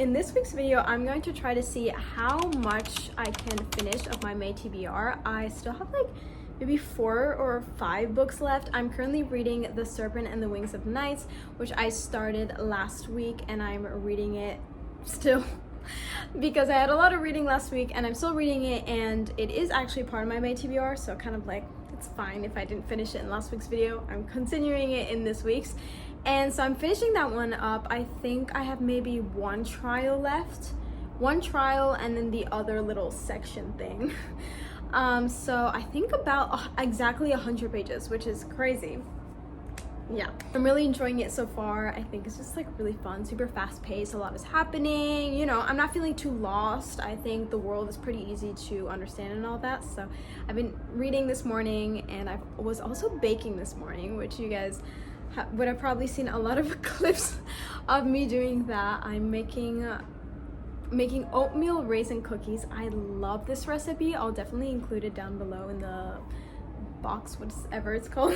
in this week's video, I'm going to try to see how much I can finish of my May TBR. I still have like maybe 4 or 5 books left. I'm currently reading The Serpent and the Wings of Night, which I started last week, and I'm reading it still because I had a lot of reading last week, and I'm still reading it, and it is actually part of my May TBR, so kind of like it's fine if I didn't finish it in last week's video. I'm continuing it in this week's, and so I'm finishing that one up. I think I have maybe 1 trial left, 1 trial, and then the other little section thing. So I think about exactly 100 pages, which is crazy. Yeah, I'm really enjoying it so far. I think it's just like really fun, super fast paced, a lot is happening, you know, I'm not feeling too lost. I think the world is pretty easy to understand and all that. So I've been reading this morning, and I was also baking this morning, which you guys would have probably seen a lot of clips of me doing that. I'm making oatmeal raisin cookies. I love this recipe. I'll definitely include it down below in the box, whatever it's called.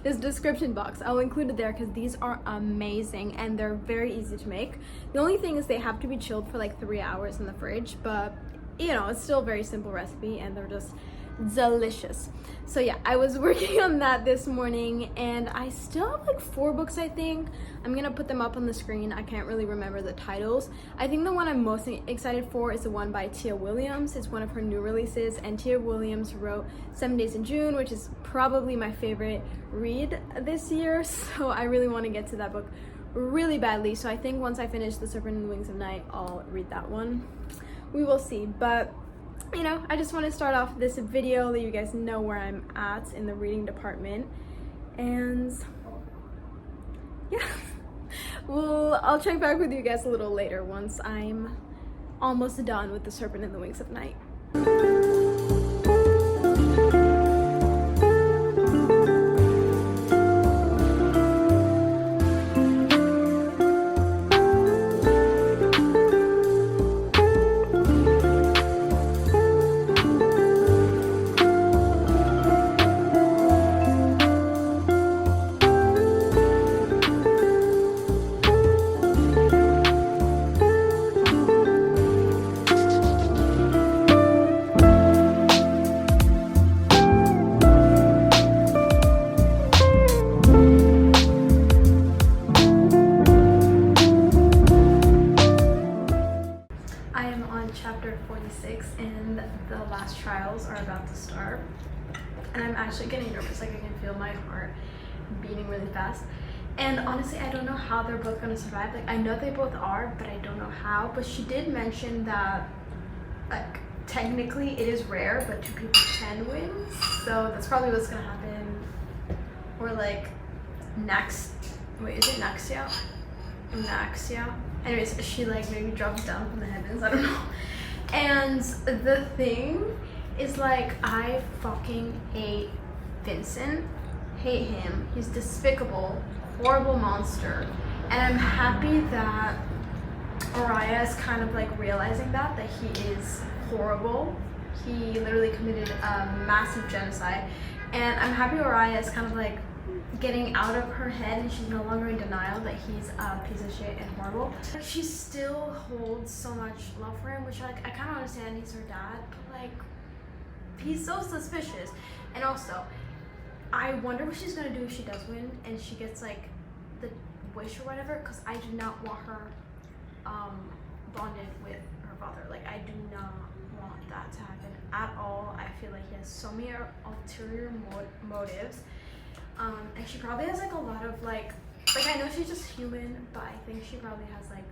This description box, I'll include it there because these are amazing and they're very easy to make. The only thing is they have to be chilled for like 3 hours in the fridge, but you know, it's still a very simple recipe and they're just delicious. So yeah, I was working on that this morning, and I still have like 4 books. I think I'm gonna put them up on the screen. I can't really remember the titles. I think the one I'm most excited for is the one by Tia Williams. It's one of her new releases, and Tia Williams wrote 7 Days in June, which is probably my favorite read this year, so I really want to get to that book really badly. So I think once I finish The Serpent and the Wings of Night, I'll read that one. We will see, but you know, I just want to start off this video, let you guys know where I'm at in the reading department, and yeah, I'll check back with you guys a little later once I'm almost done with The Serpent and the Wings of Night. Chapter 46, and the last trials are about to start, and I'm actually getting nervous. Like, I can feel my heart beating really fast, and honestly I don't know how they're both gonna survive. Like, I know they both are, but I don't know how. But she did mention that like technically it is rare, but 2 people can win, so that's probably what's gonna happen. Or like next, wait, is it Naxia? Naxia. Anyways, she like maybe drops down from the heavens, I don't know. And the thing is, like, I fucking hate Vincent. Hate him. He's despicable, horrible monster. And I'm happy that Araya is kind of like realizing that he is horrible. He literally committed a massive genocide. And I'm happy Araya is kind of like getting out of her head, and she's no longer in denial that he's a piece of shit and horrible. She still holds so much love for him, which like I kind of understand, he's her dad, but like he's so suspicious. And also I wonder what she's gonna do if she does win and she gets like the wish or whatever, because I do not want her bonded with her father. Like, I do not want that to happen at all. I feel like he has so many ulterior motives. And she probably has like a lot of like I know she's just human, but I think she probably has like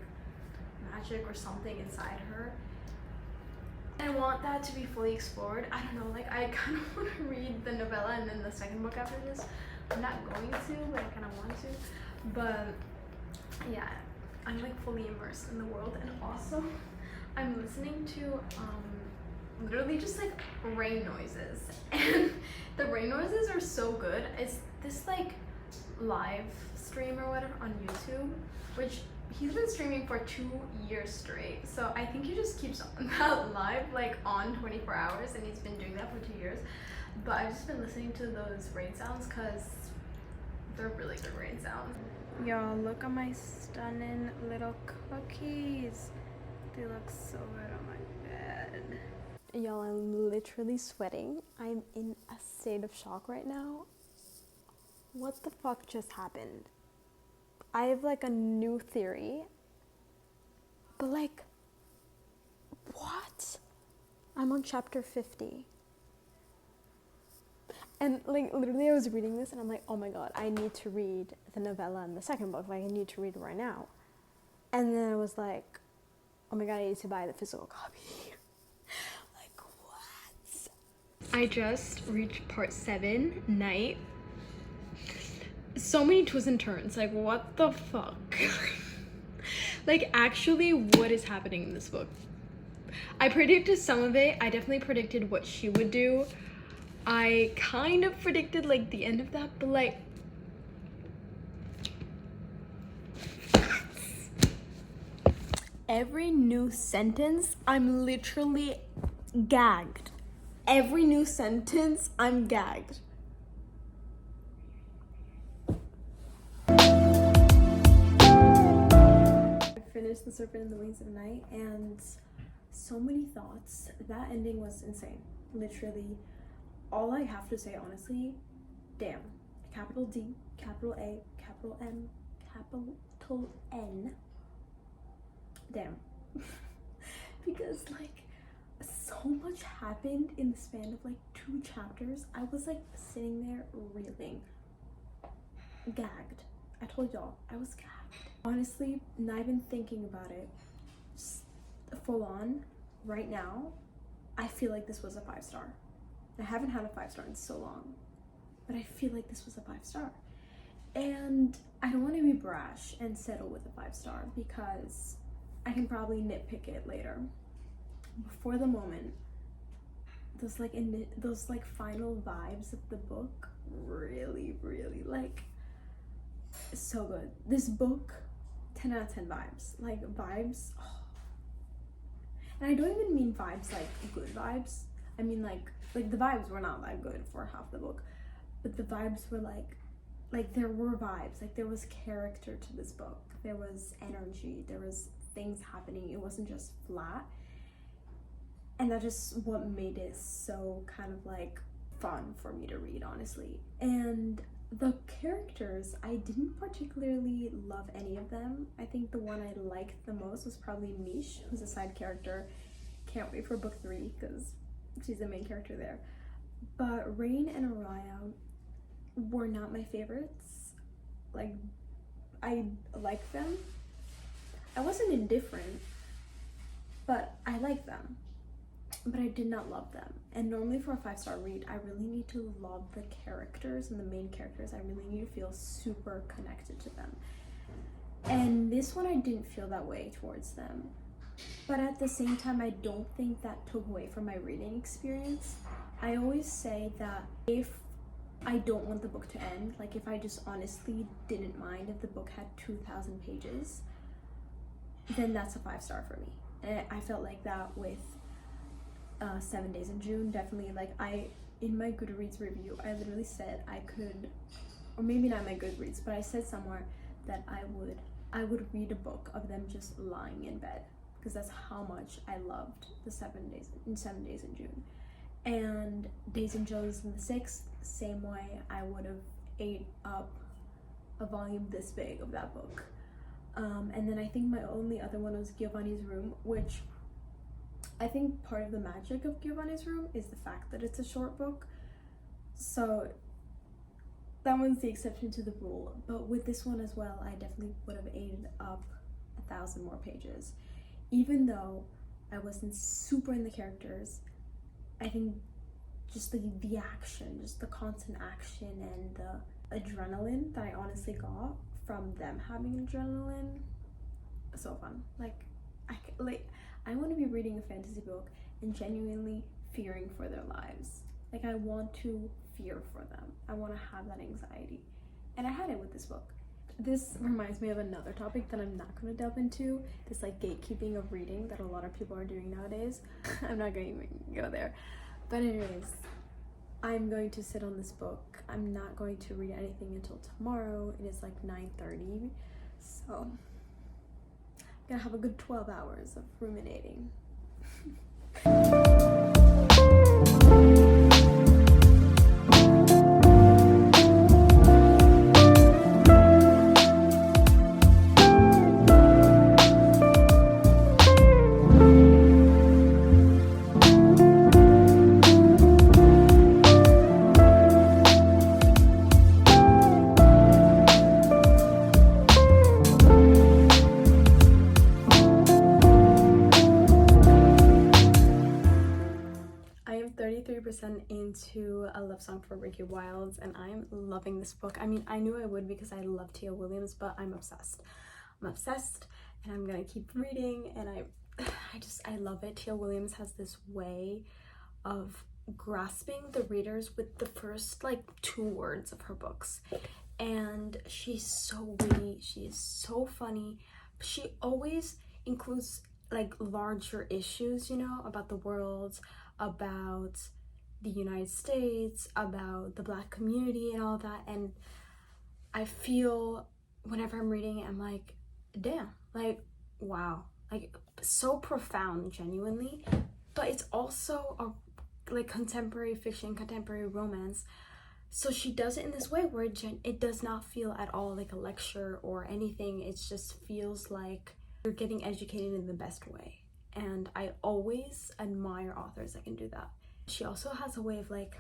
magic or something inside her. I want that to be fully explored. I don't know, like I kind of want to read the novella and then the second book after this. I'm not going to, but I kind of want to. But yeah, I'm like fully immersed in the world, and also I'm listening to literally just like rain noises, and the rain noises are so good. It's this like live stream or whatever on YouTube, which he's been streaming for 2 years straight. So I think he just keeps that live like on 24 hours, and he's been doing that for 2 years. But I've just been listening to those rain sounds because they're really good rain sounds. Y'all, look at my stunning little cookies. They look so good on my bed. Y'all, I'm literally sweating. I'm in a state of shock right now. What the fuck just happened? I have like a new theory. But like, what? I'm on chapter 50. And like literally I was reading this and I'm like, oh my god, I need to read the novella and the second book. Like I need to read it right now. And then I was like, oh my god, I need to buy the physical copy. Like what? I just reached part 7, Night. So many twists and turns. Like what the fuck? Like actually what is happening in this book? I predicted some of it. I definitely predicted what she would do. I kind of predicted like the end of that, but like every new sentence, I'm literally gagged. Every new sentence, I'm gagged. I finished The Serpent and the Wings of Night, and so many thoughts. That ending was insane. Literally. All I have to say, honestly, damn. Capital D, capital A, capital M, capital N. Damn. Because, like, so much happened in the span of, like, 2 chapters. I was, like, sitting there reeling. Gagged. I told y'all, I was gagged. Honestly, not even thinking about it, just full on, right now, I feel like this was a 5-star. I haven't had a 5-star in so long, but I feel like this was a 5-star. And I don't want to be brash and settle with a 5-star because I can probably nitpick it later. For the moment, those final vibes of the book really, really like so good. This book, 10 out of 10 vibes. Like vibes. Oh. And I don't even mean vibes like good vibes. I mean like the vibes were not that good for half the book, but the vibes were like there were vibes, like there was character to this book, there was energy, there was things happening. It wasn't just flat, and that's just what made it so kind of like fun for me to read, honestly. And the characters, I didn't particularly love any of them. I think the one I liked the most was probably Mish, who's a side character. Can't wait for book 3 because she's the main character there. But Rain and Araya were not my favorites. Like, I liked them. I wasn't indifferent, but I liked them. But I did not love them. And normally for a 5-star read, I really need to love the characters and the main characters. I really need to feel super connected to them. And this one, I didn't feel that way towards them. But at the same time, I don't think that took away from my reading experience. I always say that if I don't want the book to end, like if I just honestly didn't mind if the book had 2,000 pages, then that's a 5-star for me. And I felt like that with 7 Days in June. Definitely, like in my Goodreads review, I literally said I could, or maybe not my Goodreads, but I said somewhere that I would read a book of them just lying in bed, because that's how much I loved the 7 Days in June. And Days and Jones in the 6th, same way. I would have ate up a volume this big of that book. And then I think my only other one was Giovanni's Room, which I think part of the magic of Giovanni's Room is the fact that it's a short book. So that one's the exception to the rule. But with this one as well, I definitely would have ate up 1,000 more pages. Even though I wasn't super in the characters, I think just the action, just the constant action and the adrenaline that I honestly got from them having adrenaline, so fun. I want to be reading a fantasy book and genuinely fearing for their lives. Like, I want to fear for them. I want to have that anxiety. And I had it with this book. This reminds me of another topic that I'm not going to delve into, this like gatekeeping of reading that a lot of people are doing nowadays. I'm not going to even go there. But anyways, I'm going to sit on this book. I'm not going to read anything until tomorrow. It is like 9:30, so I'm gonna have a good 12 hours of ruminating. Into A Love Song for Ricky Wilds, and I'm loving this book. I mean, I knew I would because I love Tia Williams, but I'm obsessed. I'm obsessed, and I'm gonna keep reading, and I love it. Tia Williams has this way of grasping the readers with the first like 2 words of her books, and she's so witty, she is so funny. She always includes like larger issues, you know, about the world, about the United States, about the Black community and all that. And I feel whenever I'm reading it, I'm like, damn, like, wow, like so profound, genuinely. But it's also a like contemporary fiction, contemporary romance. So she does it in this way where it does not feel at all like a lecture or anything. It just feels like you're getting educated in the best way. And I always admire authors that can do that. She also has a way of like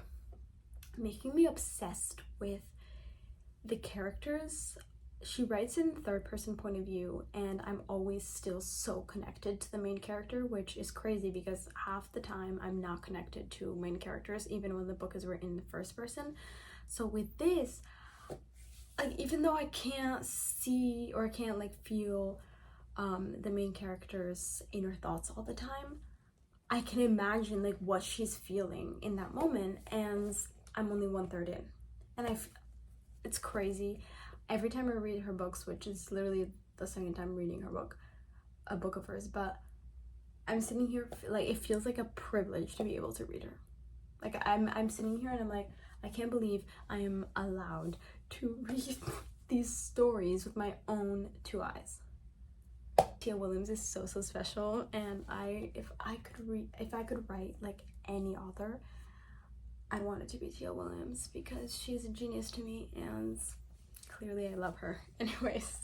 making me obsessed with the characters. She writes in third person point of view, and I'm always still so connected to the main character, which is crazy because half the time I'm not connected to main characters even when the book is written in the first person. So with this, like, even though I can't see or I can't like feel the main character's inner thoughts all the time, I can imagine like what she's feeling in that moment, and I'm only 1/3 in, and it's crazy. Every time I read her books, which is literally the second time reading a book of hers, but I'm sitting here like it feels like a privilege to be able to read her. Like I'm sitting here and I'm like, I can't believe I am allowed to read these stories with my own 2 eyes. Tia Williams is so special, and if I could write like any author, I'd want it to be Tia Williams because she's a genius to me, and clearly I love her. Anyways.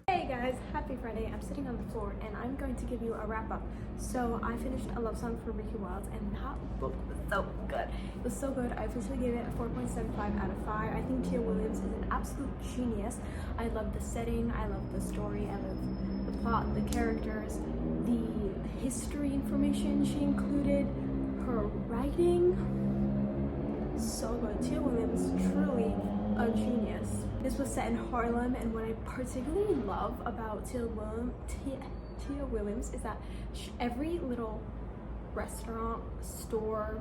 Hey guys, happy Friday. I'm sitting on the floor and I'm going to give you a wrap up. So I finished A Love Song for Ricky Wilds, and that book was so good. It was so good. I officially gave it a 4.75 out of 5. I think Tia Williams is an absolute genius. I love the setting, I love the story, I love the plot, the characters, the history information she included, her writing. So good. Tia Williams, truly a genius. This was set in Harlem, and what I particularly love about Tia Williams is that every little restaurant, store,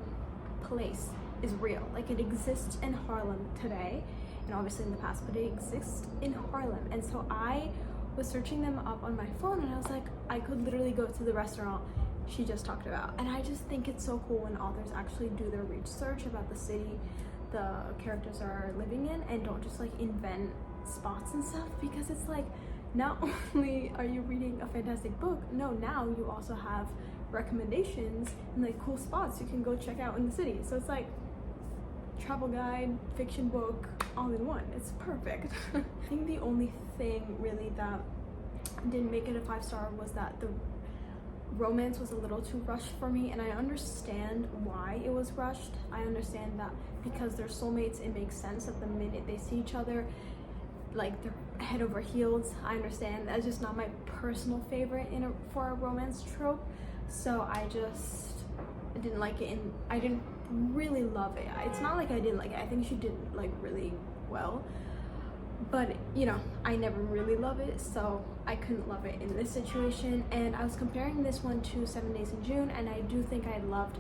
place is real. Like, it exists in Harlem today, and obviously in the past, but it exists in Harlem. And so I was searching them up on my phone, and I was like, I could literally go to the restaurant she just talked about. And I just think it's so cool when authors actually do their research about the city the characters are living in, and don't just like invent spots and stuff, because it's like, not only are you reading a fantastic book, no, now you also have recommendations and like cool spots you can go check out in the city. So it's like travel guide, fiction book, all in one. It's perfect. I think the only thing really that didn't make it a 5-star was that the romance was a little too rushed for me, and I understand why it was rushed. I understand that because they're soulmates, it makes sense that the minute they see each other, like, they're head over heels. I understand. That's just not my personal favorite for a romance trope, so I just didn't like it, and I didn't really love it. It's not like I didn't like it. I think she did like really well, but you know, I never really love it, so I couldn't love it in this situation. And I was comparing this one to 7 Days in June, and I do think I loved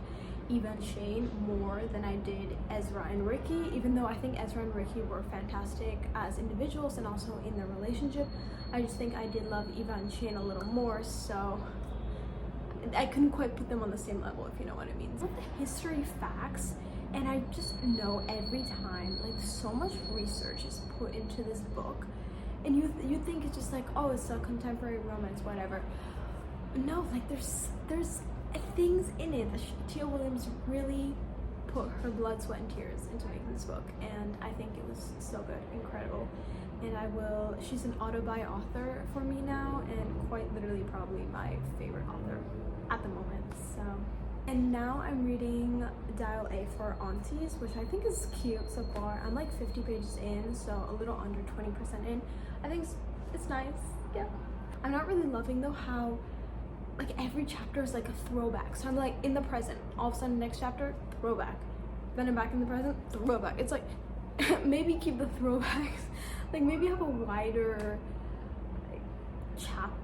Eva and Shane more than I did Ezra and Ricky, even though I think Ezra and Ricky were fantastic as individuals and also in their relationship. I just think I did love Eva and Shane a little more, so I couldn't quite put them on the same level, if you know what I mean. Some of the history facts, and I just know every time, like, so much research is put into this book, and you think it's just like, oh, it's a contemporary romance, whatever. No, like, there's things in it that Tia Williams really put her blood, sweat, and tears into making this book, and I think it was so good, incredible. And she's an auto-buy author for me now, and quite literally probably my favorite author at the moment. So, and now I'm reading Dial A for Aunties, which I think is cute so far. I'm like 50 pages in, so a little under 20% in. I think it's nice, yeah. I'm not really loving though how like every chapter is like a throwback. So I'm like in the present, all of a sudden next chapter, throwback. Then I'm back in the present, throwback. It's like, maybe keep the throwbacks. Like maybe have a wider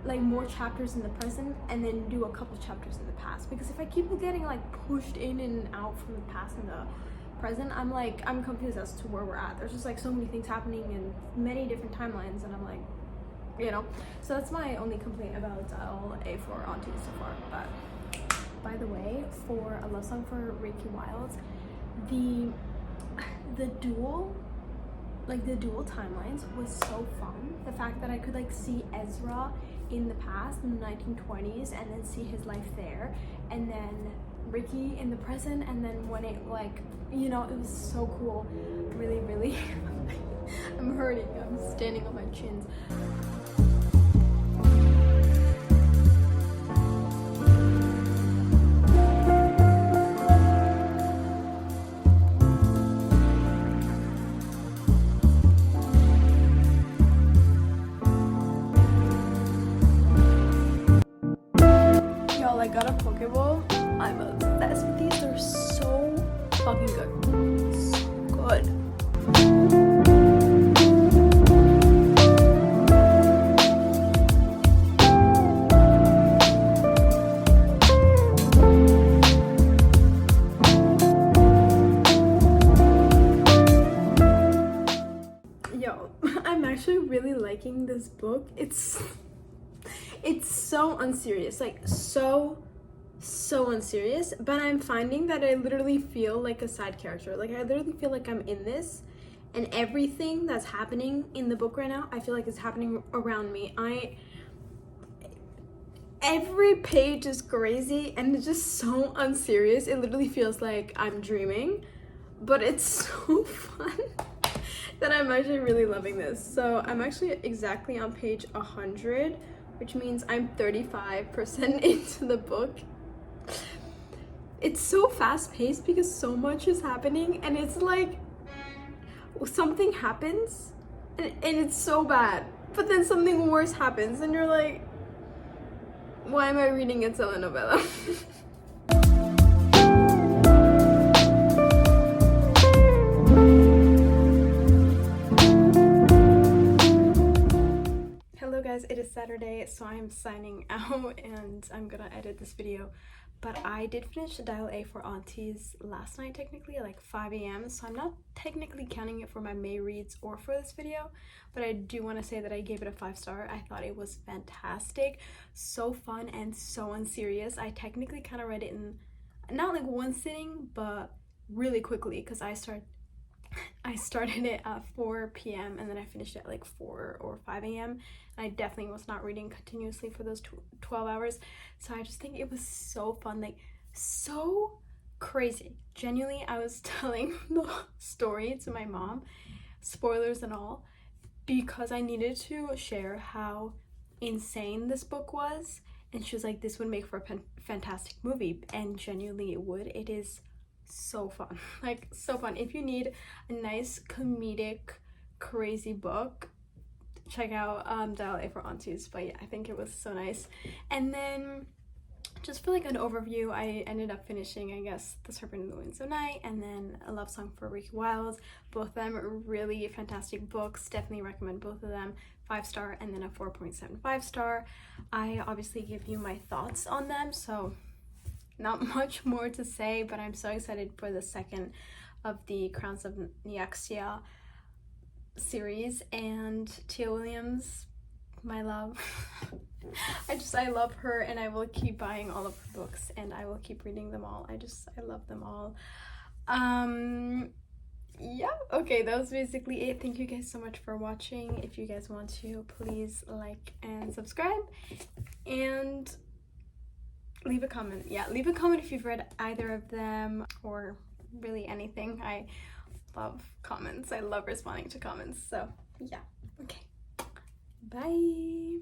like more chapters in the present and then do a couple chapters in the past, because if I keep getting like pushed in and out from the past and the present, I'm confused as to where we're at. There's just like so many things happening in many different timelines, and I'm like, you know. So that's my only complaint about Dial A for Aunties so far. But by the way, for A Love Song for Ricky Wilde, the dual timelines was so fun. The fact that I could like see Ezra in the past in the 1920s and then see his life there, and then Ricky in the present, and then when it like, you know, it was so cool. Really, really I'm hurting. I'm standing on my chins. I got a Pokeball. I'm obsessed with these. They're so fucking good. So good. Yo, I'm actually really liking this book. It's so unserious, like so unserious, but I'm finding that I literally feel like a side character. Like I literally feel like I'm in this, and everything that's happening in the book right now, I feel like it's happening around me. Every page is crazy and it's just so unserious. It literally feels like I'm dreaming, but it's so fun that I'm actually really loving this. So I'm actually exactly on page 100, which means I'm 35% into the book. It's so fast-paced because so much is happening, and it's like something happens and it's so bad, but then something worse happens and you're like, why am I reading a telenovela? Hello guys, it is Saturday, so I'm signing out and I'm gonna edit this video. But I did finish Dial A for Aunties last night, technically, at like 5 a.m. So I'm not technically counting it for my May reads or for this video, but I do want to say that I gave it a 5-star. I thought it was fantastic, so fun and so unserious. I technically kind of read it in not like one sitting, but really quickly, because I started it at 4 p.m. and then I finished it at like 4 or 5 a.m. I definitely was not reading continuously for those 12 hours. So I just think it was so fun, like so crazy. Genuinely, I was telling the story to my mom, spoilers and all, because I needed to share how insane this book was. And she was like, this would make for a fantastic movie. And genuinely it would. It is so fun, like so fun. If you need a nice comedic crazy book, check out Dial A for Aunties. But yeah, I think it was so nice. And then just for like an overview, I ended up finishing, I guess, The Serpent in the Winds of Night and then A Love Song for Ricky Wilde. Both of them are really fantastic books. Definitely recommend both of them. 5-star and then a 4.75 star. I obviously give you my thoughts on them, so not much more to say, but I'm so excited for the second of the Crowns of Nyaxia series. And Tia Williams, my love. I love her, and I will keep buying all of her books, and I will keep reading them all. I love them all. Yeah, okay, that was basically it. Thank you guys so much for watching. If you guys want to, please like and subscribe, and leave a comment. Yeah, leave a comment if you've read either of them, or really anything. I love comments. I love responding to comments. So yeah, okay, bye.